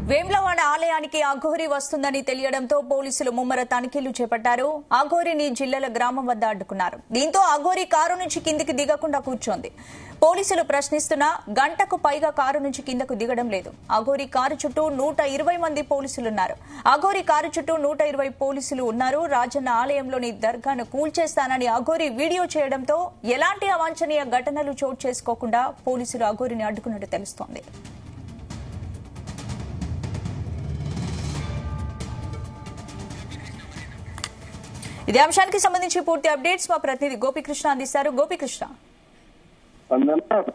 వేములవాడ ఆలయానికి అఘోరి వస్తుందని తెలియడంతో పోలీసులు ముమ్మర తనిఖీలు చేపట్టారు. అఘోరిని జిల్లాల గ్రామం వద్ద అడ్డుకున్నారు. దీంతో అఘోరి కారు నుంచి కిందికి దిగకుండా కూర్చోంది. పోలీసులు ప్రశ్నిస్తున్నా గంటకు పైగా కారు నుంచి కిందకు దిగడం లేదు. అఘోరి కారు చుట్టూ 120 మంది పోలీసులున్నారు. అఘోరి కారు చుట్టూ 120 పోలీసులు ఉన్నారు. రాజన్న ఆలయంలోని దర్గాను కూల్చేస్తానని అఘోరి వీడియో చేయడంతో ఎలాంటి అవాంఛనీయ ఘటనలు చోటు చేసుకోకుండా పోలీసులు అఘోరిని అడ్డుకున్నట్టు తెలుస్తోంది. ఇదే అంశానికి సంబంధించి పూర్తి అప్డేట్స్ మా ప్రతినిధి గోపికృష్ణ అందిస్తారు. గోపికృష్ణ,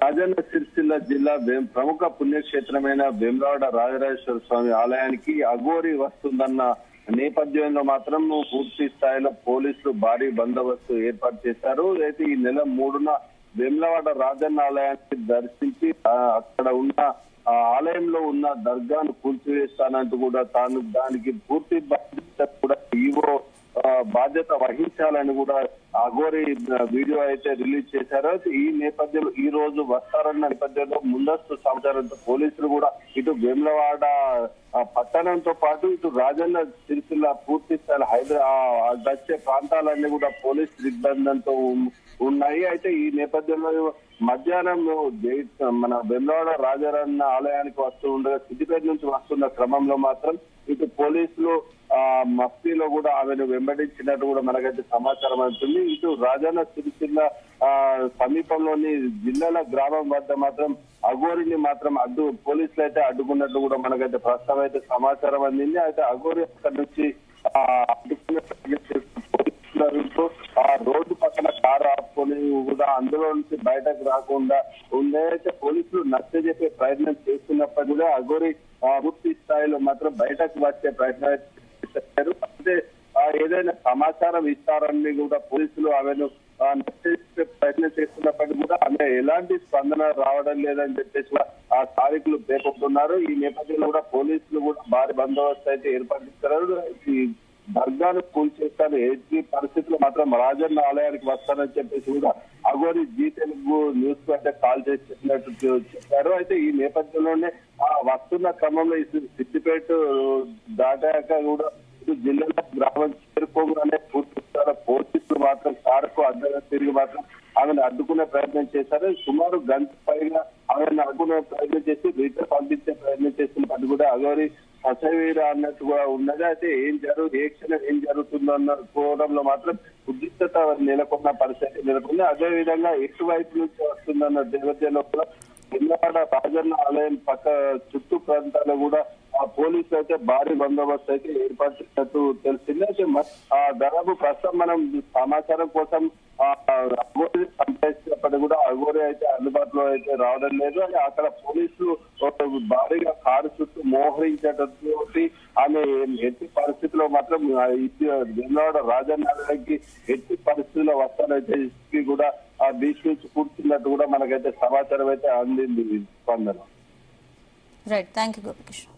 రాజన్న సిరిసిల్ల జిల్లా ప్రముఖ పుణ్యక్షేత్రమైన వేములవాడ రాజరాజేశ్వర స్వామి ఆలయానికి అఘోరి వస్తుందన్న నేపథ్యంలో మాత్రం పూర్తి స్థాయిలో పోలీసులు భారీ బందోబస్తు ఏర్పాటు చేశారు. అయితే ఈ నెల 3న వేములవాడ రాజన్న ఆలయాన్ని దర్శించి అక్కడ ఉన్న ఆలయంలో ఉన్న దర్గాను కూల్చివేస్తానంటూ కూడా తాను దానికి పూర్తి బాధ్యత కూడా ఈవో బాధ్యత వహించాలని కూడా అఘోరి వీడియో అయితే రిలీజ్ చేశారు. ఈ నేపథ్యంలో ఈ రోజు వస్తారన్న నేపథ్యంలో ముందస్తు సమాచారంతో పోలీసులు కూడా ఇటు వేములవాడ పట్టణంతో పాటు ఇటు రాజన్న సిరిసిల్ల పూర్తి స్థాయి హైదరాబాద్ వచ్చే ప్రాంతాలన్నీ కూడా పోలీస్ దిగ్బంధంతో ఉన్నాయి. అయితే ఈ నేపథ్యంలో మధ్యాహ్నం మన వేములవాడ రాజరన్న ఆలయానికి వస్తూ ఉండగా సిద్దిపేట నుంచి వస్తున్న క్రమంలో మాత్రం ఇటు పోలీసులు మఫ్తీలో కూడా ఆమెను వెంబడించినట్టు కూడా మనకైతే సమాచారం అవుతుంది. ఇటు రాజన్న సిరిసిల్ల సమీపంలోని జిల్లాల గ్రామం వద్ద మాత్రం అఘోరిని మాత్రం పోలీసులు అయితే అడ్డుకున్నట్టు కూడా మనకైతే ప్రస్తుతం అయితే సమాచారం అందింది. అయితే అఘోరి అక్కడి నుంచి అడ్డుకున్న పోలీసులతో ఆ రోడ్డు పక్కన కారు ఆపుకొని కూడా అందులో నుంచి బయటకు రాకుండా అయితే పోలీసులు నచ్చజెప్పే ప్రయత్నం చేస్తున్నప్పటికీ కూడా అఘోరి పూర్తి స్థాయిలో మాత్రం బయటకు వచ్చే ప్రయత్నం చేశారు. అంటే ఏదైనా సమాచారం ఇస్తారని కూడా పోలీసులు ఆమెను నచ్చజెప్పే ప్రయత్నం చేస్తున్నప్పటికీ కూడా ఆమె ఎలాంటి స్పందన రావడం లేదని చెప్పేసి ఆ స్థానికులు పేర్కొంటున్నారు. ఈ నేపథ్యంలో కూడా పోలీసులు కూడా భారీ బందోబస్తు అయితే ఏర్పాటు చేస్తున్నారు. ఈ దర్గాను కూల్చేస్తాను ఎట్టి పరిస్థితుల్లో మాత్రం రాజన్న ఆలయానికి వస్తానని చెప్పేసి కూడా అఘోరి జీ తెలుగు న్యూస్ కు అయితే కాల్ చేసి చెప్పినట్టు చెప్పారు. అయితే ఈ నేపథ్యంలోనే వస్తున్న క్రమంలో సిద్దిపేట దాటాక కూడా ఇటు జిల్లాలో గ్రామం చేరుకోగానే పూర్తి పోలీసులు మాత్రం కారుకు అడ్డంగా తిరిగి మాత్రం ఆమెను అడ్డుకునే ప్రయత్నం చేశారు. సుమారు గంట పైగా ఆమెను అడ్డుకునే ప్రయత్నం చేసి రిటర్న్ పంపించే ప్రయత్నం చేస్తున్నట్టు కూడా అఘోరి అసవీర అన్నట్టు కూడా ఉన్నది. అయితే ఏ క్షణం ఏం జరుగుతుందన్న కోణంలో మాత్రం ఉద్రిక్తత నెలకొన్న పరిస్థితి నెలకొంది. అదే విధంగా ఎటువైపు నుంచి వస్తుందన్న నేపథ్యంలో కూడా వేములవాడ రాజన్న ఆలయం పక్క చుట్టూ ప్రాంతాల్లో కూడా పోలీసులు అయితే భారీ బందోబస్తు అయితే ఏర్పాటు చేసినట్టు తెలిసింది. అయితే దాదాపు ప్రస్తుతం మనం సమాచారం కోసం అఘోరి సంప్రదించినప్పటికీ కూడా అఘోరి అయితే అందుబాటులో అయితే రావడం లేదు. అని అక్కడ పోలీసులు భారీగా కారు చుట్టూ మోహరించేటటువంటి ఆమె ఎట్టి పరిస్థితుల్లో మాత్రం వేములవాడ రాజన్నకి ఎట్టి పరిస్థితుల్లో వస్తానైతే కూడా ఆ బీచ్ నుంచి కూర్చున్నట్టు కూడా మనకైతే సమాచారం అయితే అందింది. స్పందన. Right, thank you Gopikrishna.